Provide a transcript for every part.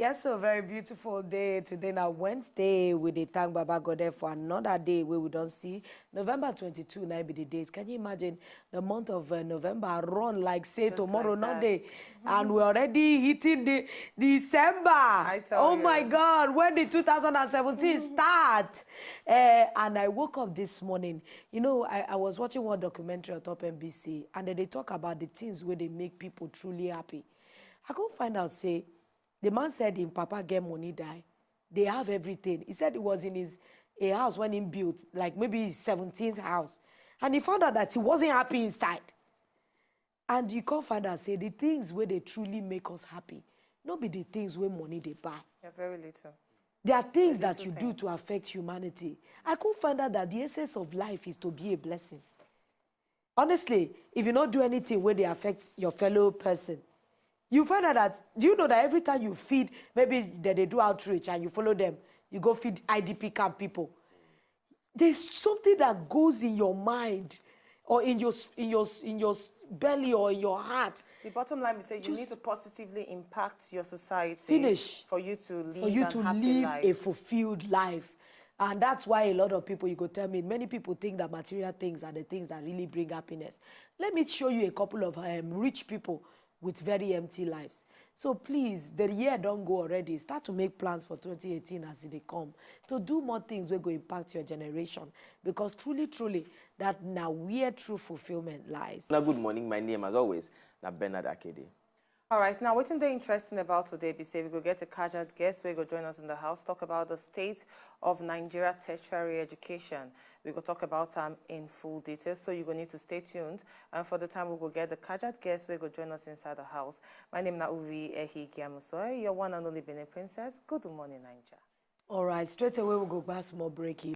Yes, so very beautiful day today. Now Wednesday, we dey thank Baba God for another day where we don't see November 22. Now be the date. Can you imagine the month of November run like say just tomorrow, like not day, and we're already hitting the December. I tell you. My God, when did 2017 start? And I woke up this morning. You know, I was watching one documentary on top NBC, and then they talk about the things where they make people truly happy. I go find out say. The man said in Papa get money die. They have everything. He said it was in a house when he built, like maybe his 17th house. And he found out that he wasn't happy inside. And you can't find out, say, the things where they truly make us happy, not be the things where money they buy. Yeah, very little. There are things that you do to affect humanity. I could find out that the essence of life is to be a blessing. Honestly, if you don't do anything where they affect your fellow person, you find out that, do you know that every time you feed, maybe they do outreach and you follow them, you go feed IDP camp people, there's something that goes in your mind or in your belly or in your heart. The bottom line is that you need to positively impact your society. Finish. For you to live, a fulfilled life. And that's why a lot of people, you could tell me, many people think that material things are the things that really bring happiness. Let me show you a couple of rich people with very empty lives. So please, the year don't go already. Start to make plans for 2018 as they come. To do more things will go impact your generation. Because truly, truly, that now where true fulfillment lies. Now, good morning. My name, as always, na Bernard Akede. All right, now, what's interesting about today, we say we go get a casual guest, we go join us in the house, talk about the state of Nigeria tertiary education. We go talk about in full details, so you're going to need to stay tuned. And for the time, we will get the casual guest, we go join us inside the house. My name is Uvi Ehi Kiamusoy, your one and only Benin princess. Good morning, Nigeria. All right, straight away, we'll go back small break.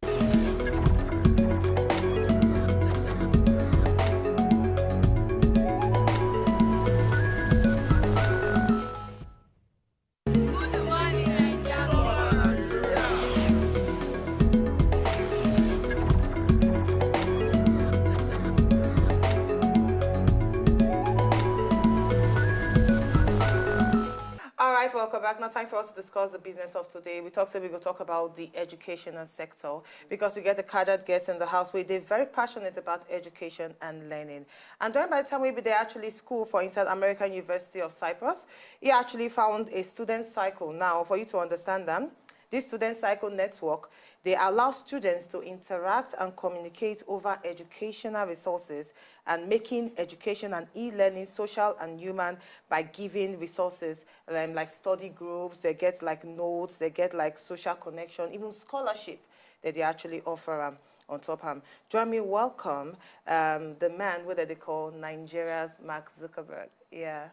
Welcome back. Now time for us to discuss the business of today. We will talk about the educational sector because we get the casual guests in the house where they're very passionate about education and learning. And during that time, maybe they actually school, for instance, American University of Cyprus. He actually found a student cycle. Now, for you to understand them, this student cycle network, they allow students to interact and communicate over educational resources and making education and e-learning social and human by giving resources like study groups, they get like notes, they get like social connection, even scholarship that they actually offer on top. Join me, welcome the man, what they call Nigeria's Mark Zuckerberg. Yeah.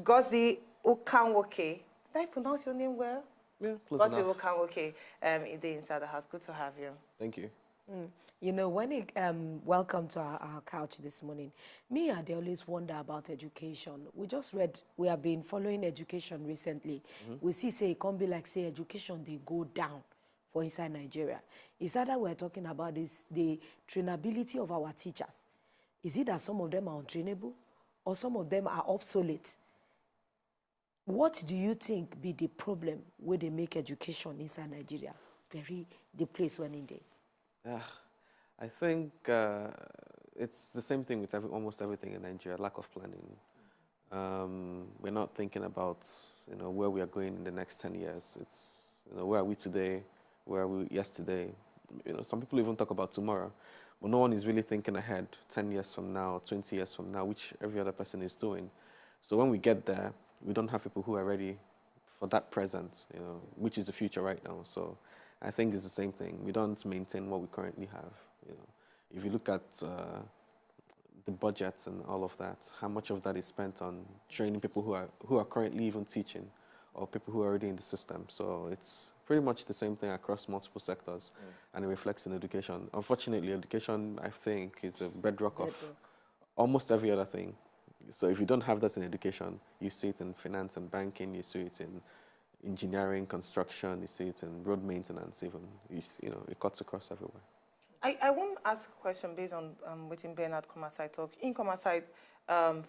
Gozi Okanwoke. Did I pronounce your name well? Yeah, close enough. Okay, inside the house. Good to have you. Thank you. You know, when it welcome to our couch this morning, me, they always wonder about education. We have been following education recently. We say it can't be like, say, education, they go down for inside Nigeria. It's either we're talking about the trainability of our teachers. Is it that some of them are untrainable or some of them are obsolete? What do you think be the problem where they make education inside Nigeria the place when in there? I think it's the same thing with almost everything in Nigeria, lack of planning. We're not thinking about, where we are going in the next 10 years. It's, where are we today? Where are we yesterday? Some people even talk about tomorrow, but no one is really thinking ahead 10 years from now, 20 years from now, which every other person is doing. So when we get there, we don't have people who are ready for that present, which is the future right now. So I think it's the same thing. We don't maintain what we currently have. If you look at the budgets and all of that, how much of that is spent on training people who are currently even teaching or people who are already in the system. So it's pretty much the same thing across multiple sectors, and it reflects in education. Unfortunately, education, I think, is a bedrock of almost every other thing. So if you don't have that in education, you see it in finance and banking, you see it in engineering, construction, you see it in road maintenance even. It cuts across everywhere. I want to ask a question based on what Bernard Komasai talk. In Komasai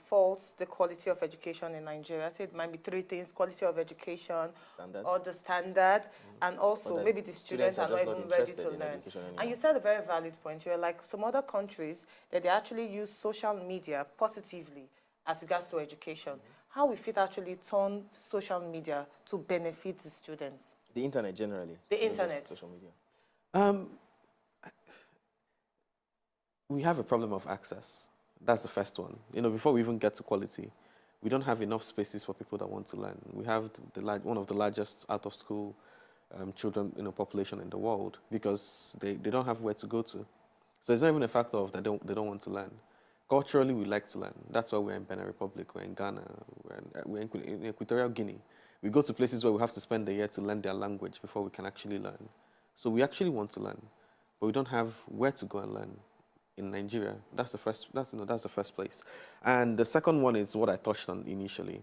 faults the quality of education in Nigeria. I said it might be three things: quality of education, Standard. or the standard, and also maybe the students are not even ready to learn. And you said a very valid point. You're like some other countries that they actually use social media positively as regards to education. How we fit actually turn social media to benefit the students? The internet generally. The internet. Social media. We have a problem of access. That's the first one. You know, before we even get to quality, we don't have enough spaces for people that want to learn. We have one of the largest out-of-school children, population in the world because they don't have where to go to. So it's not even a factor of they don't want to learn. Culturally, we like to learn. That's why we're in Benin Republic, we're in Ghana, we're in Equatorial Guinea. We go to places where we have to spend a year to learn their language before we can actually learn. So we actually want to learn, but we don't have where to go and learn. In Nigeria, that's the first place. And the second one is what I touched on initially.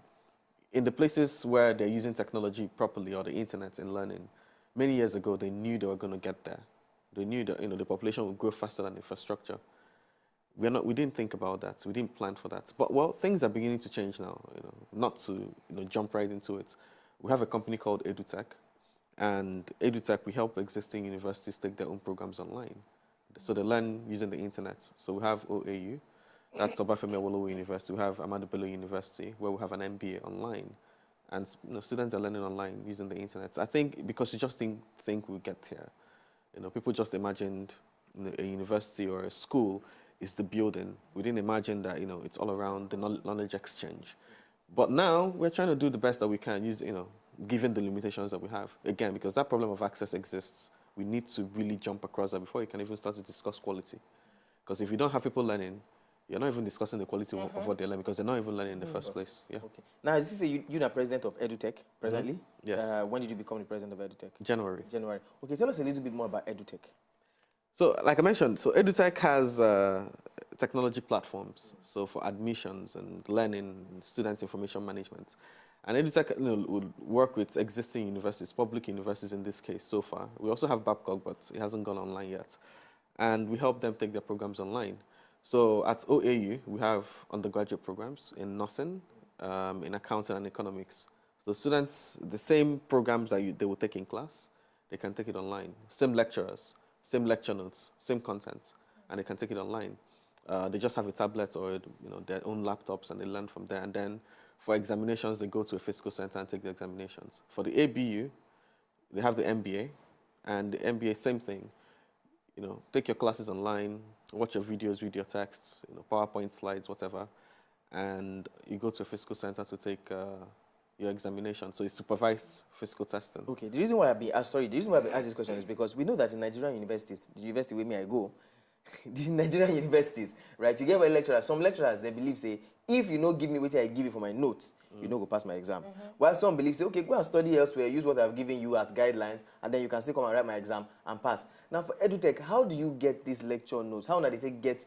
In the places where they're using technology properly or the internet in learning, many years ago they knew they were going to get there. They knew that the population would grow faster than infrastructure. We didn't think about that. We didn't plan for that. But well, things are beginning to change now. Not to jump right into it. We have a company called EduTech, and EduTech, we help existing universities take their own programs online. So they learn using the internet. So we have OAU, that's Obafemi Awolowo University. We have Ahmadu Bello University, where we have an MBA online. And students are learning online using the internet. So I think because we just didn't think we'd get here. People just imagined a university or a school is the building. We didn't imagine that, it's all around the knowledge exchange. But now we're trying to do the best that we can, given the limitations that we have. Again, because that problem of access exists. We need to really jump across that before you can even start to discuss quality. Because if you don't have people learning, you're not even discussing the quality of what they're learning because they're not even learning in the first place. Yeah. Okay. Now, this is you're the president of EduTech presently. Yes. When did you become the president of EduTech? January. January. Okay, tell us a little bit more about EduTech. So, like I mentioned, EduTech has technology platforms. So for admissions and learning, students' information management. And EduTech would work with existing universities, public universities in this case so far. We also have Babcock, but it hasn't gone online yet. And we help them take their programs online. So at OAU, we have undergraduate programs in nursing, in accounting and economics. So students, the same programs that they will take in class, they can take it online. Same lecturers, same lecture notes, same content, and they can take it online. They just have a tablet or their own laptops, and they learn from there. And then for examinations, they go to a physical center and take the examinations. For the ABU, they have the MBA, and the MBA, same thing. Take your classes online, watch your videos, read your texts, PowerPoint slides, whatever, and you go to a physical center to take your examination. So it's supervised physical testing. Okay, the reason why I've been asked this question is because we know that in Nigerian universities, the university where I go, the Nigerian universities, right? You get a lecturer. Some lecturers, they believe, say, if you don't give me what I give you for my notes, you don't go pass my exam. While some believe, say, okay, go and study elsewhere, use what I've given you as guidelines, and then you can still come and write my exam and pass. Now, for EduTech, how do you get these lecture notes? How do they get,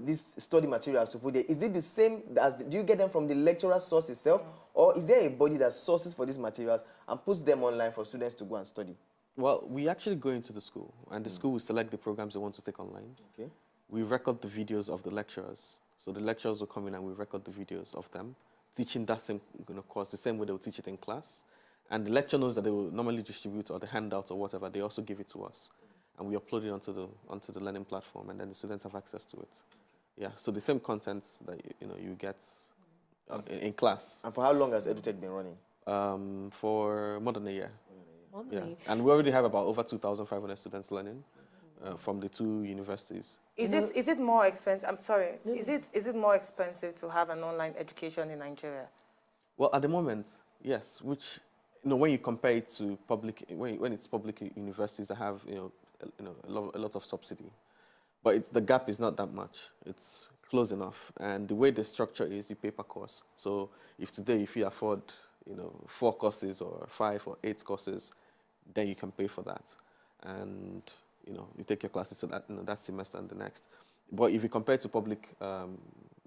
these study materials to put there? Is it the same as, do you get them from the lecturer's source itself, or is there a body that sources for these materials and puts them online for students to go and study? Well, we actually go into the school, and the school will select the programs they want to take online. Okay. We record the videos of the lecturers. So the lecturers will come in and we record the videos of them, teaching that same course, the same way they will teach it in class. And the lecture notes that they will normally distribute, or the handouts or whatever, they also give it to us. And we upload it onto the learning platform, and then the students have access to it. Yeah, so the same content that you get in class. And for how long has EduTech been running? For more than a year. Yeah, and we already have about over 2,500 students learning from the two universities. Is it more expensive? I'm sorry. Is it more expensive to have an online education in Nigeria? Well, at the moment, yes. Which when you compare it to public, when it's public universities that have a lot of subsidy, but the gap is not that much. It's close enough, and the way the structure is, you pay per course. So if you afford 4 courses or 5 or 8 courses, then you can pay for that, and you take your classes so that that semester and the next. But if you compare it to public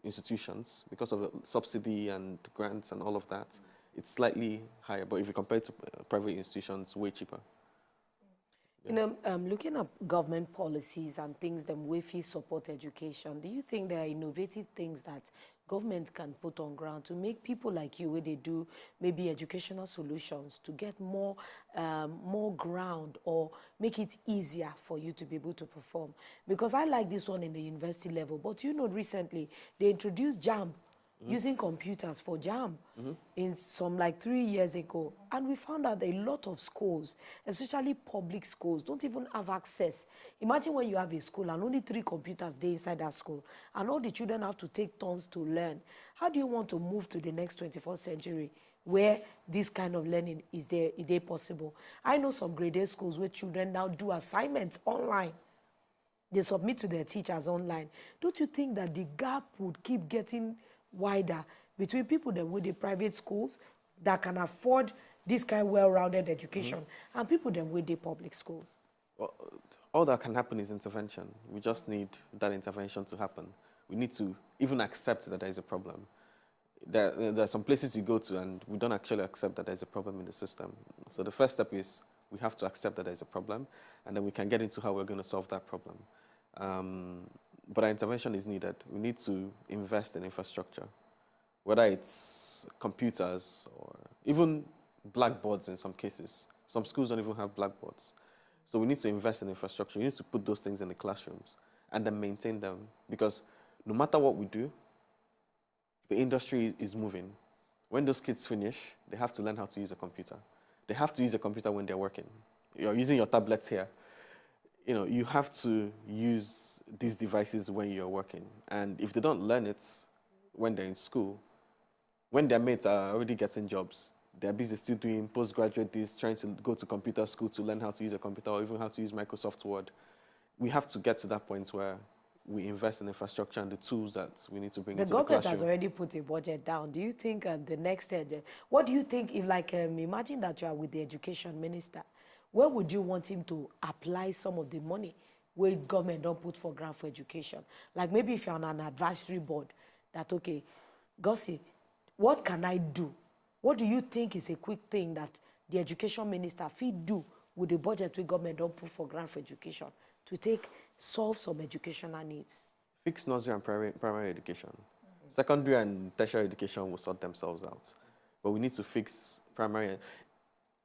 institutions, because of the subsidy and grants and all of that, it's slightly higher. But if you compare it to private institutions, way cheaper. You know, looking at government policies and things that we feel support education, do you think there are innovative things that government can put on ground to make people like you, where they do maybe educational solutions, to get more ground, or make it easier for you to be able to perform? Because I like this one in the university level, but you know, recently they introduced JAM, using computers for JAM in some like 3 years ago. And we found out that a lot of schools, especially public schools, don't even have access. Imagine when you have a school and only 3 computers there inside that school, and all the children have to take turns to learn. How do you want to move to the next 21st century where this kind of learning is there possible? I know some grade A schools where children now do assignments online. They submit to their teachers online. Don't you think that the gap would keep getting wider between people that with the private schools that can afford this kind of well-rounded education and people that with the public schools? Well, all that can happen is intervention. We just need that intervention to happen. We need to even accept that there is a problem. There are some places you go to and we don't actually accept that there's a problem in the system. So the first step is we have to accept that there's a problem, and then we can get into how we're going to solve that problem. But our intervention is needed. We need to invest in infrastructure, whether it's computers or even blackboards in some cases. Some schools don't even have blackboards. So we need to invest in infrastructure. We need to put those things in the classrooms and then maintain them, because no matter what we do, the industry is moving. When those kids finish, they have to learn how to use a computer. They have to use a computer when they're working. You're using your tablets here. You know, you have to use these devices when you're working. And if they don't learn it when they're in school, when their mates are already getting jobs, they're busy still doing postgraduate this, trying to go to computer school to learn how to use a computer or even how to use Microsoft Word. We have to get to that point where we invest in infrastructure and the tools that we need to bring into the classroom. The government has already put a budget down. Do you think the next, what do you think if, like, imagine that you are with the education minister, where would you want him to apply some of the money where government don't put for grant for education? Like maybe if you're on an advisory board, that, okay, Gossi, what can I do? What do you think is a quick thing that the education minister feed do with the budget where government don't put for grant for education to solve some educational needs? Fix nursery and primary education. Secondary and tertiary education will sort themselves out. But we need to fix primary.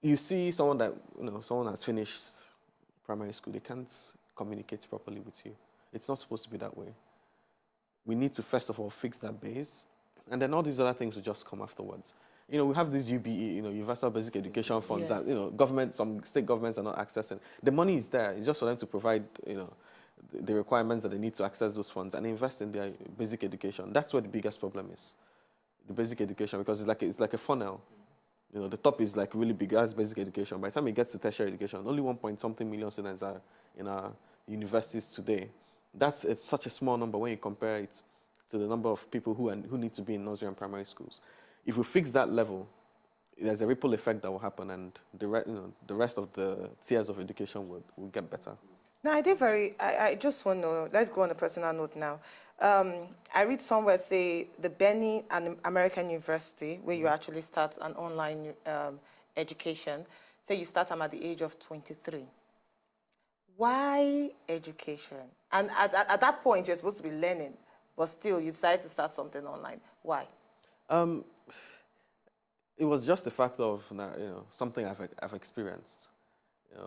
You see someone that, someone has finished primary school, they can't communicate properly with you. It's not supposed to be that way. We need to first of all fix that base, and then all these other things will just come afterwards. We have this UBE, Universal Basic Education Funds, yes, that, some state governments are not accessing. The money is there. It's just for them to provide, the requirements that they need to access those funds and invest in their basic education. That's where the biggest problem is, the basic education, because it's like a funnel. The top is like really big as basic education. By the time it gets to tertiary education, only 1-something million students are in our universities today. That's such a small number when you compare it to the number of people who need to be in nursery and primary schools. If we fix that level, there's a ripple effect that will happen, and the rest of the tiers of education will get better. Now, I just want to know, let's go on a personal note now. I read somewhere say the Benin and American University, where you actually start an online education, say you start them at the age of 23. Why education? And at that point, you're supposed to be learning, but still you decide to start something online. Why? It was just the fact of something I've experienced.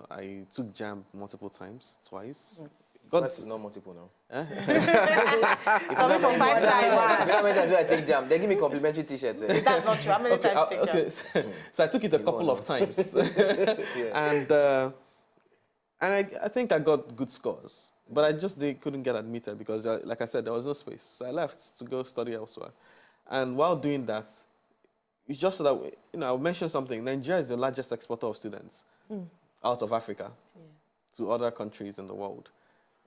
I took JAM multiple times, twice. Twice is not multiple now. It's only for 5 times. How many times do I take JAM? They give me complimentary T-shirts. That's not true. How many times do you take JAM? So I took it a couple of times, yeah. and I think I got good scores, but they couldn't get admitted because, like I said, there was no space. So I left to go study elsewhere. And while doing that, it's just so that, I'll mention something. Nigeria is the largest exporter of students out of Africa to other countries in the world.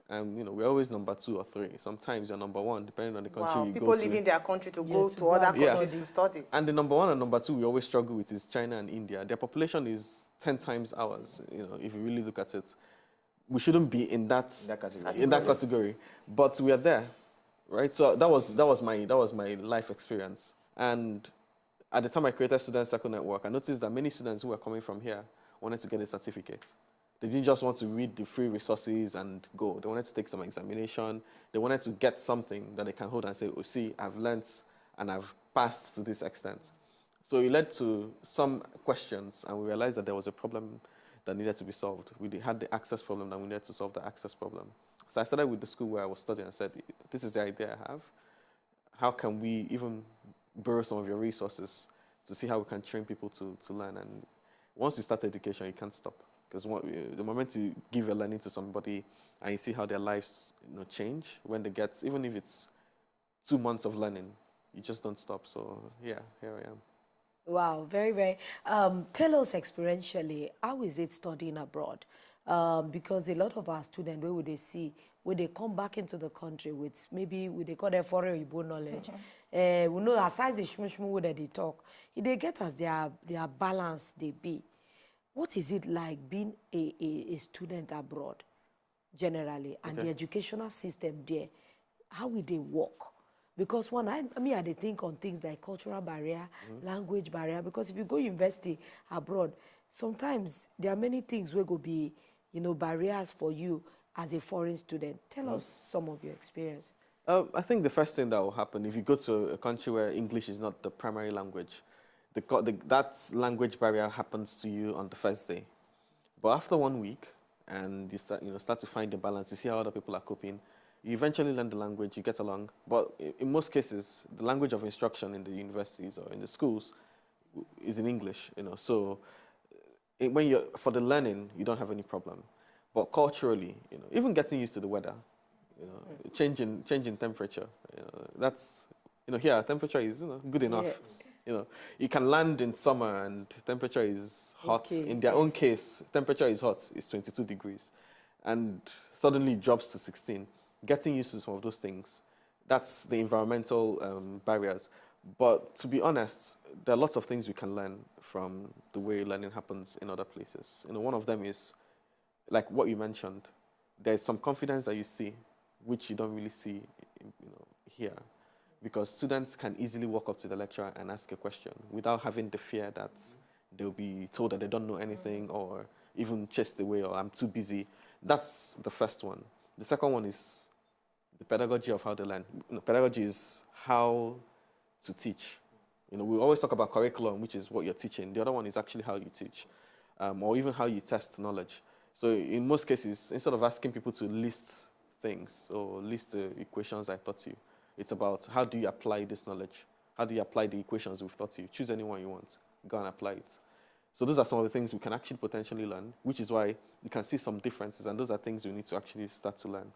And, we're always number 2 or 3. Sometimes you're number 1, depending on the country you go to. People leaving their country to go to other countries to study. And the number 1 and number 2 we always struggle with is China and India. Their population is 10 times ours, if you really look at it. We shouldn't be in that category. But we are there, right? So that was my life experience. And at the time I created Student Circle Network, I noticed that many students who were coming from here wanted to get a certificate. They didn't just want to read the free resources and go. They wanted to take some examination. They wanted to get something that they can hold and say, oh, see, I've learned and I've passed to this extent. So it led to some questions, and we realized that there was a problem that needed to be solved. We had the access problem, and we needed to solve the access problem. So I started with the school where I was studying and said, this is the idea I have. How can we even borrow some of your resources to see how we can train people to learn? And once you start education, you can't stop. Because the moment you give your learning to somebody and you see how their lives change, when they get, even if it's 2 months of learning, you just don't stop. So yeah, here I am. Wow, very, very. Tell us experientially, how is it studying abroad? Because a lot of our students, where would they see, when they come back into the country with maybe they call their foreign Igbo knowledge, we know aside the shmushmu that they talk, they get us their balance they be. What is it like being a student abroad, generally, and the educational system there? How will they work? Because one, I think on things like cultural barrier, language barrier, because if you go university abroad, sometimes there are many things where go be, barriers for you as a foreign student. Tell us some of your experience. I think the first thing that will happen, if you go to a country where English is not the primary language, that language barrier happens to you on the first day. But after 1 week, and you start to find the balance, you see how other people are coping, you eventually learn the language, you get along. But in most cases, the language of instruction in the universities or in the schools is in English, So for the learning, you don't have any problem. But culturally, even getting used to the weather, changing temperature, that's, here temperature is good enough. You can land in summer and temperature is hot. Okay. In their own case, temperature is hot, it's 22 degrees. And suddenly it drops to 16. Getting used to some of those things, that's the environmental barriers. But to be honest, there are lots of things we can learn from the way learning happens in other places. One of them is, like what you mentioned, there's some confidence that you see, which you don't really see here. Because students can easily walk up to the lecturer and ask a question without having the fear that they'll be told that they don't know anything or even chased away or I'm too busy. That's the first one. The second one is the pedagogy of how they learn. Pedagogy is how to teach. We always talk about curriculum, which is what you're teaching. The other one is actually how you teach, or even how you test knowledge. So in most cases, instead of asking people to list things or list the equations I taught you, it's about how do you apply this knowledge? How do you apply the equations we've taught you? Choose anyone you want. Go and apply it. So those are some of the things we can actually potentially learn, which is why you can see some differences, and those are things we need to actually start to learn.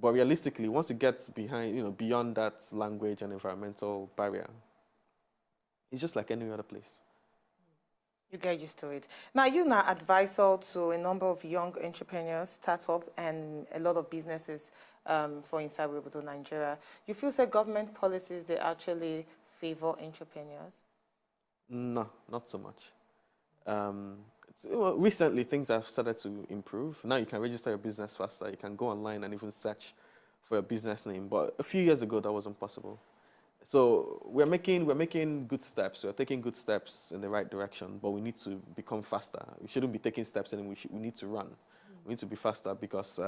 But realistically, once you get beyond that language and environmental barrier, it's just like any other place. You get used to it. Now, you're an advisor to a number of young entrepreneurs, startups, and a lot of businesses for inside Wazobia, Nigeria. You feel that government policies, they actually favor entrepreneurs? No, not so much. Recently, things have started to improve. Now you can register your business faster. You can go online and even search for a business name. But a few years ago, that wasn't possible. So we're making good steps. We're taking good steps in the right direction, but we need to become faster. We shouldn't be taking steps anymore. We need to run. We need to be faster because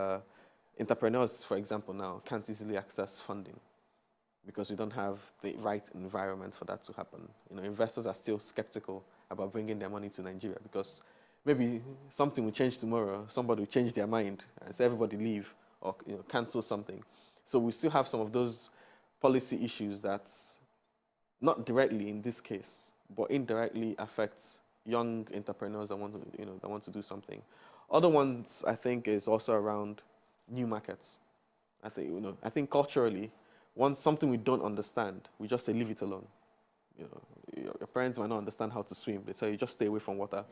entrepreneurs, for example, now can't easily access funding because we don't have the right environment for that to happen. Investors are still skeptical about bringing their money to Nigeria because maybe something will change tomorrow. Somebody will change their mind and say everybody leave or cancel something. So we still have some of those policy issues that not directly in this case, but indirectly affects young entrepreneurs that want to do something. Other ones I think is also around new markets. I think culturally, once something we don't understand, we just say leave it alone. Your parents might not understand how to swim. They tell you just stay away from water.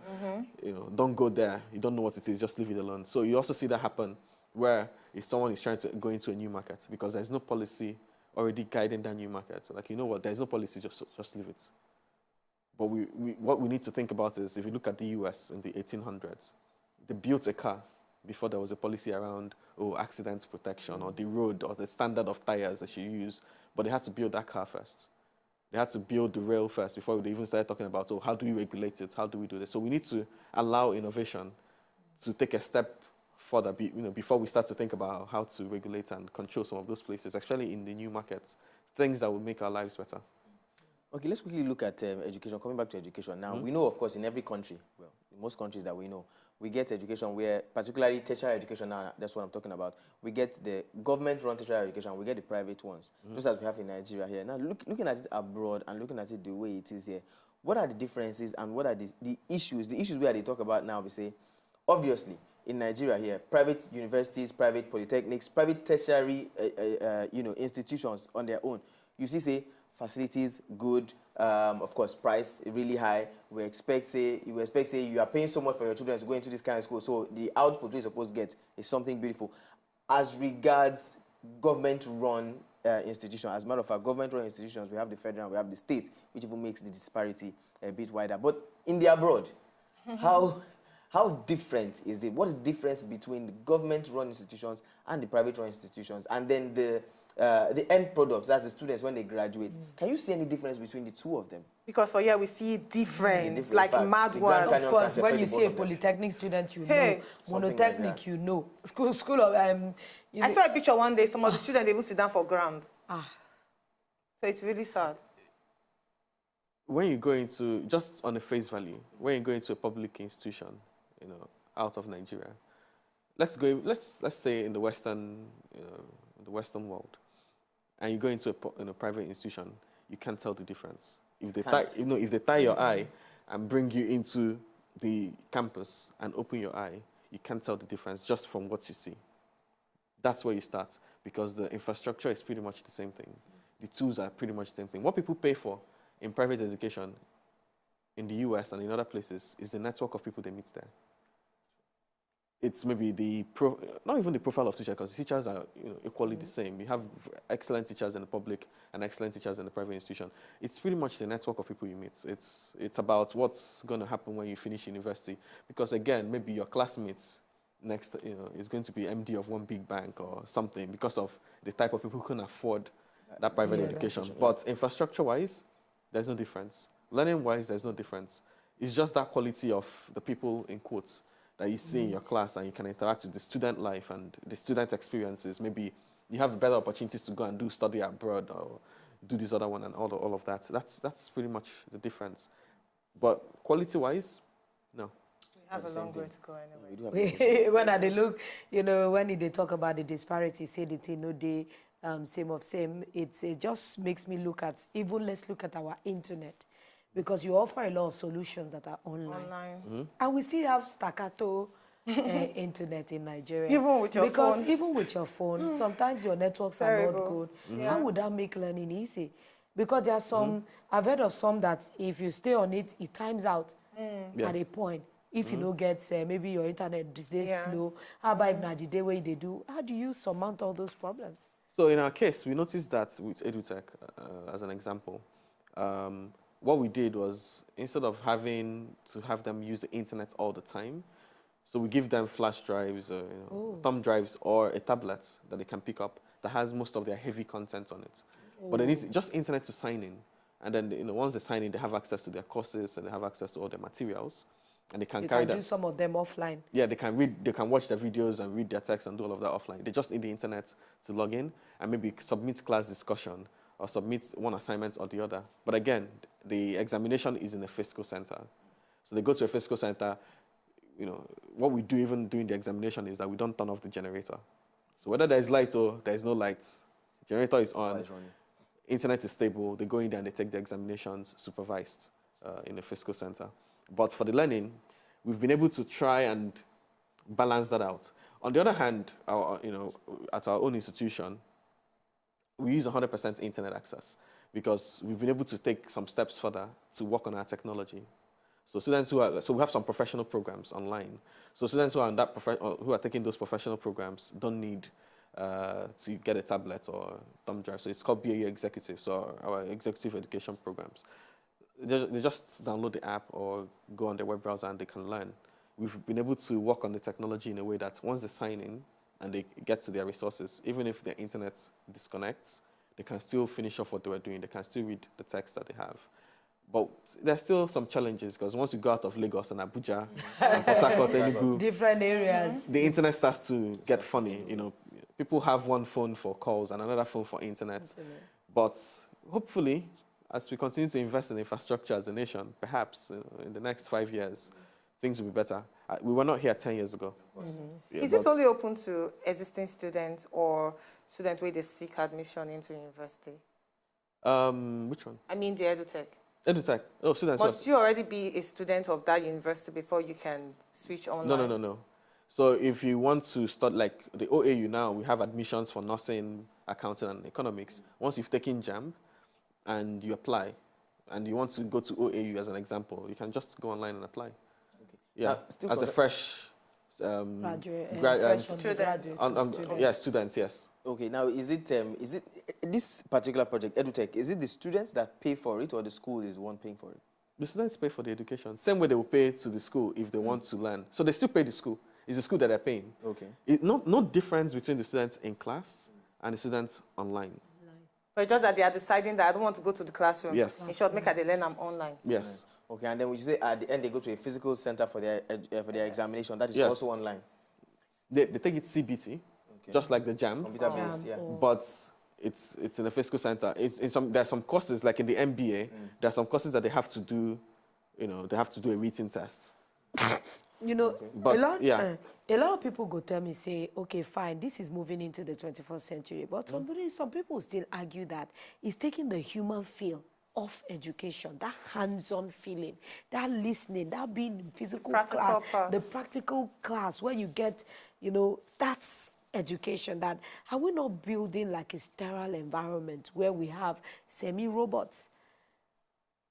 Don't go there. You don't know what it is. Just leave it alone. So you also see that happen where if someone is trying to go into a new market because there's no policy already guiding that new market. So there's no policy. Just leave it. But what we need to think about is if you look at the US in the 1800s, they built a car before there was a policy around accident protection or the road or the standard of tires that you use. But they had to build that car first. They had to build the rail first before they even started talking about, how do we regulate it? How do we do this? So we need to allow innovation to take a step further, before we start to think about how to regulate and control some of those places, especially in the new markets, things that will make our lives better. Okay, let's quickly look at education. Coming back to education now, we know, of course, in every country, well, in most countries that we know, we get education where, particularly tertiary education now, that's what I'm talking about, we get the government-run tertiary education, we get the private ones, just as we have in Nigeria here. Now, looking at it abroad and looking at it the way it is here, what are the differences and what are the issues? The issues where they talk about now, we say, obviously, in Nigeria here, private universities, private polytechnics, private tertiary institutions on their own, you see, say, facilities good, of course, price really high. You expect, say, you are paying so much for your children to go into this kind of school, so the output you're supposed to get is something beautiful. As regards government-run institutions, as a matter of fact, government-run institutions, we have the federal, we have the state, which even makes the disparity a bit wider. But in the abroad, how different is it? What is the difference between the government-run institutions and the private-run institutions? And then the end products, that's the students when they graduate. Can you see any difference between the two of them? Because for here we see different, like mad one. Of course, when you see a polytechnic student, you know. Monotechnic, like you know. School of I saw a picture one day. Some of the students even sit down for ground. So it's really sad. When you go into, just on a face value, when you go into a public institution, out of Nigeria, let's say in the Western world, and you go into a private institution, you can't tell the difference. If they tie your eye and bring you into the campus and open your eye, you can't tell the difference just from what you see. That's where you start, because the infrastructure is pretty much the same thing. The tools are pretty much the same thing. What people pay for in private education in the US and in other places is the network of people they meet there. It's maybe not even the profile of teachers, because teachers are equally the same. You have excellent teachers in the public and excellent teachers in the private institution. It's pretty much the network of people you meet. It's about what's going to happen when you finish university. Because again, maybe your classmates next, is going to be MD of one big bank or something because of the type of people who can afford that private education. But infrastructure-wise, there's no difference. Learning-wise, there's no difference. It's just that quality of the people, in quotes, that you see in your class, and you can interact with the student life and the student experiences. Maybe you have better opportunities to go and do study abroad or do this other one and all of that. That's pretty much the difference. But quality-wise, no. We have a long way to go anyway. When they look, when they talk about the disparity, say the thing, they same of same, it just makes me look at, even let's look at our internet. Because you offer a lot of solutions that are online. And we still have staccato internet in Nigeria. Even with your phone. Because even with your phone, sometimes your networks are not good. How would that make learning easy? Because there are some, I've heard of some that if you stay on it, it times out at a point. If you don't get, maybe your internet is slow, how about if not the day where they do? How do you surmount all those problems? So in our case, we noticed that with EduTech, as an example, what we did was, instead of having to have them use the internet all the time, so we give them flash drives, thumb drives, or a tablet that they can pick up that has most of their heavy content on it. But they need just internet to sign in. And then, once they sign in, they have access to their courses and they have access to all their materials. And they can carry that. Do some of them offline. Yeah, they can watch their videos and read their text and do all of that offline. They just need the internet to log in and maybe submit class discussion or submit one assignment or the other. But again, the examination is in a physical center. So they go to a physical center. What we do even during the examination is that we don't turn off the generator. So whether there's light or there's no light, generator is on, internet is stable, they go in there and they take the examinations supervised in a physical center. But for the learning, we've been able to try and balance that out. On the other hand, at our own institution, we use 100% internet access because we've been able to take some steps further to work on our technology. So we have some professional programs online. So students who are who are taking those professional programs don't need to get a tablet or thumb drive. So it's called BAE Executive, so our executive education programs. They just download the app or go on their web browser and they can learn. We've been able to work on the technology in a way that once they sign in and they get to their resources, even if their internet disconnects, they can still finish off what they were doing. They can still read the text that they have. But there's still some challenges because once you go out of Lagos and Abuja, and Port Harcourt, Enugu, Different areas. the internet starts to get funny. You know, people have one phone for calls and another phone for internet. But hopefully, as we continue to invest in infrastructure as a nation, perhaps in the next 5 years, things will be better. We were not here 10 years ago. Yeah, Is this only open to existing students or students where they seek admission into university? Which one? I mean the EduTech. EduTech. Oh, students. Must you already be a student of that university before you can switch online? No. So if you want to start like the OAU now, we have admissions for nursing, accounting, and economics. Once you've taken JAMB and you apply, and you want to go to OAU as an example, you can just go online and apply. Okay. Yeah, as a fresh student, yes. Okay, now is it this particular project, EduTech, is it the students that pay for it or the school is one paying for it? The students pay for the education. Same way they will pay to the school if they want to learn. So they still pay the school. It's the school that they're paying. Okay. No difference between the students in class and the students online. But just that they are deciding that I don't want to go to the classroom. Yes. In short, make they learn them online. Yes. Okay, and then we say at the end they go to a physical center for their examination. That is Yes. also online. They take it CBT, just like the JAM. Computer-based, yeah. But it's in a physical center. There are some courses, like in the MBA, there are some courses that they have to do, they have to do a written test. You know, But, a lot of people go tell me, say, okay, fine, this is moving into the 21st century. But some people still argue that it's taking the human feel of education, that hands-on feeling, that listening, that being in physical class, the practical class where you get, that's education. That are we not building like a sterile environment where we have semi-robots?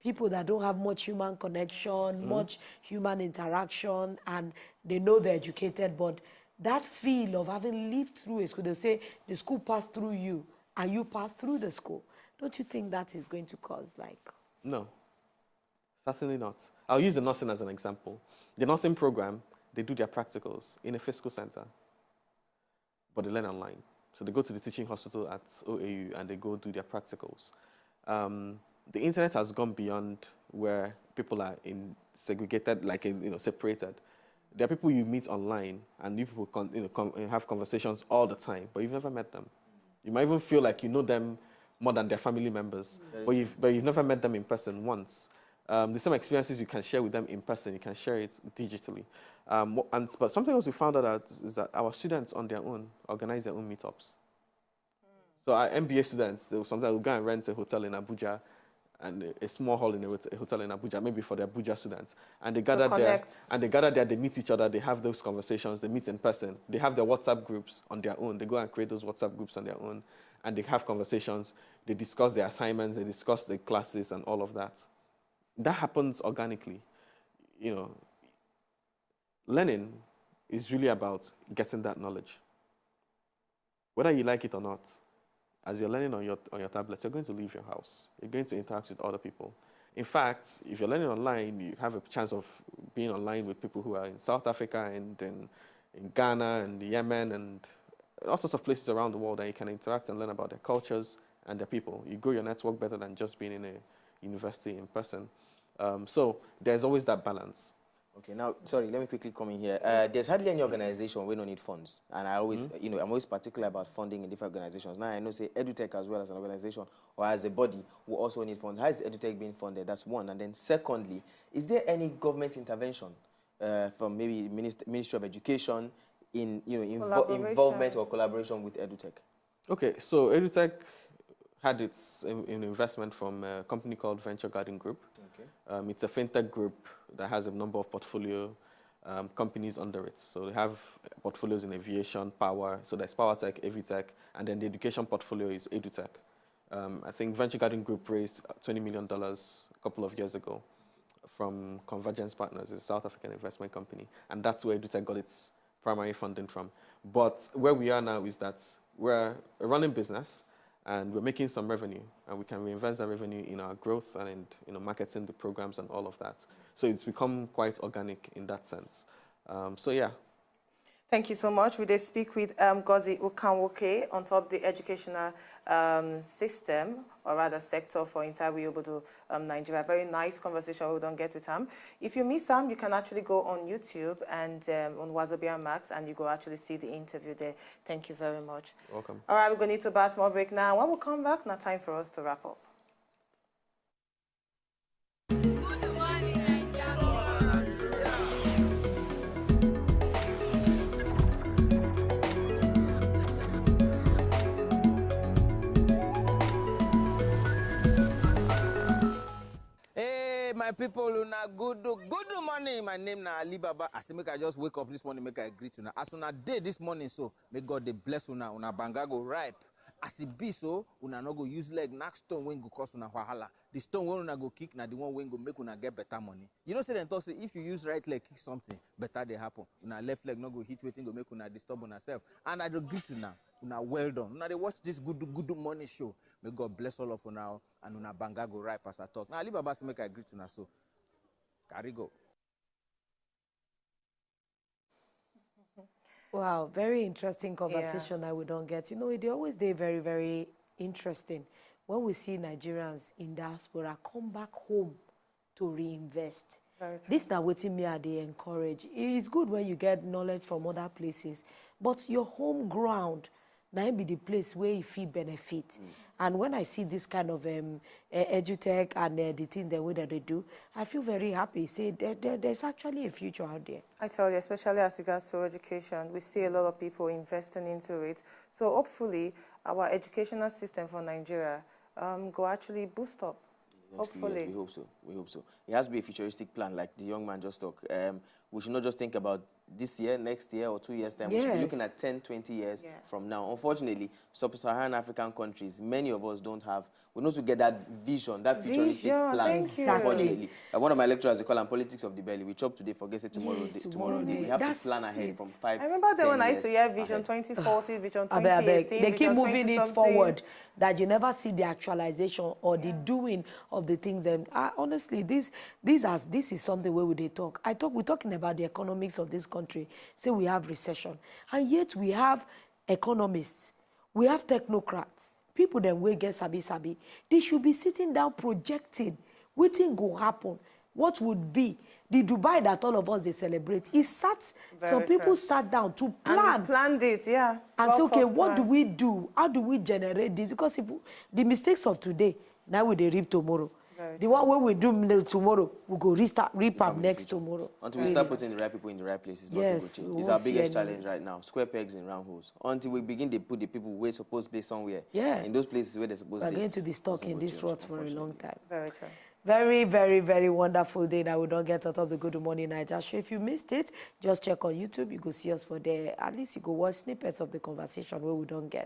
People that don't have much human connection, much human interaction, and they know they're educated, but that feel of having lived through a school, they say the school passed through you and you passed through the school. Don't you think that is going to cause No, certainly not. I'll use the nursing as an example. The nursing program, they do their practicals in a physical center, but they learn online. So they go to the teaching hospital at OAU and they go do their practicals. The internet has gone beyond where people are segregated, separated. There are people you meet online, and you people have conversations all the time, but you've never met them. You might even feel like you know them more than their family members, but you've never met them in person once. The same experiences you can share with them in person, you can share it digitally. But something else we found out is that our students on their own organize their own meetups. So our MBA students, sometimes will go and rent a hotel in Abuja, and a small hall in a hotel in Abuja, maybe for the Abuja students. And they gather there, they meet each other, they have those conversations, they meet in person. They have their WhatsApp groups on their own. They go and create those WhatsApp groups on their own, and they have conversations. They discuss their assignments, they discuss the classes and all of that. That happens organically. Learning is really about getting that knowledge. Whether you like it or not, as you're learning on your tablet, you're going to leave your house. You're going to interact with other people. In fact, if you're learning online, you have a chance of being online with people who are in South Africa and in Ghana and Yemen and all sorts of places around the world, and you can interact and learn about their cultures and their people. You grow your network better than just being in a university in person. So there's always that balance. Okay, now, sorry, let me quickly come in here. There's hardly any organization where no need funds. And I always, I'm always particular about funding in different organizations. Now, I know, say, EduTech as well as an organization or as a body will also need funds. How is EduTech being funded? That's one. And then secondly, is there any government intervention from maybe Ministry of Education in, involvement or collaboration with EduTech? Okay, so EduTech had its investment from a company called Venture Garden Group. Okay. It's a fintech group that has a number of portfolio companies under it. So they have portfolios in aviation, power. So there's PowerTech, AviTech, and then the education portfolio is EduTech. I think Venture Garden Group raised $20 million a couple of years ago from Convergence Partners, a South African investment company. And that's where EduTech got its primary funding from. But where we are now is that we're a running business, and we're making some revenue, and we can reinvest that revenue in our growth and in marketing the programs and all of that. So it's become quite organic in that sense. So yeah. Thank you so much. We did speak with Ngozi Ukanwoke on top of the educational system, or rather sector for inside we able to Nigeria. Very nice conversation we don't get with him. If you miss him, you can actually go on YouTube and on Wazobia Max, and you go actually see the interview there. Thank you very much. Welcome. All right, we're going to need to buy a small break now. When we come back, now time for us to wrap up. My people, una good morning. My name na Ali Baba. I say make I just wake up this morning, make I greet una. As una day this morning, so may God dey bless una banga go ripe. As it be so, una no go use leg knock stone when go cost una wahala. The stone when una go kick na the one when go make una get better money. You know say them talk say if you use right leg kick something, better they happen. Una left leg no go hit waiting go make una disturb una self. And I do greet una well done. Una they watch this good morning show. May God bless all of una and una banga go ripe as I talk. Now Ali Baba say make I greet una so. Carry go. Wow, very interesting conversation that we don't get. You know, they always they very, very interesting when we see Nigerians in diaspora come back home to reinvest. This now waiting me they encourage. It is good when you get knowledge from other places, but your home ground now be the place where you feel benefit. And when I see this kind of edutech and the thing the way that they do, I feel very happy. Say there's actually a future out there. I tell you, especially as regards to education, we see a lot of people investing into it. So hopefully, our educational system for Nigeria go actually boost up. Hopefully. We hope so. We hope so. It has to be a futuristic plan, like the young man just talked. We should not just think about this year, next year, or 2 years' time. We should be looking at 10, 20 years from now. Unfortunately, sub-Saharan African countries, many of us don't have, we need to get that vision, that futuristic plan. Unfortunately. One of my lecturers, they call them politics of the belly. We chop today, forget it tomorrow. Tomorrow day. We have to plan ahead from 5 I remember that when I used to hear Vision 2040, Vision 2018, they keep moving it forward, that you never see the actualization or the doing of the things. And honestly, this is something where they talk. We're talking about the economics of this country. Say we have recession, and yet we have economists, we have technocrats, people that will get sabi. They should be sitting down projecting what thing go happen, what would be the Dubai that all of us they celebrate. Some people sat down to plan. And planned it, yeah. And say, okay, what do we do? How do we generate this? Because if the mistakes of today, now we they reap tomorrow. The one way we do tomorrow, we go reap up next tomorrow. Until we start putting the right people in the right places, yes, it's our biggest challenge right now. Square pegs in round holes. Until we begin to put the people where supposed to play somewhere, in those places where they're supposed to be. We're going to be stuck in this rut for a long time. Very true. Very, very, very wonderful day that we don't get out of the Good Morning Naija show. If you missed it, just check on YouTube. You go see us for there. At least you go watch snippets of the conversation where we don't get.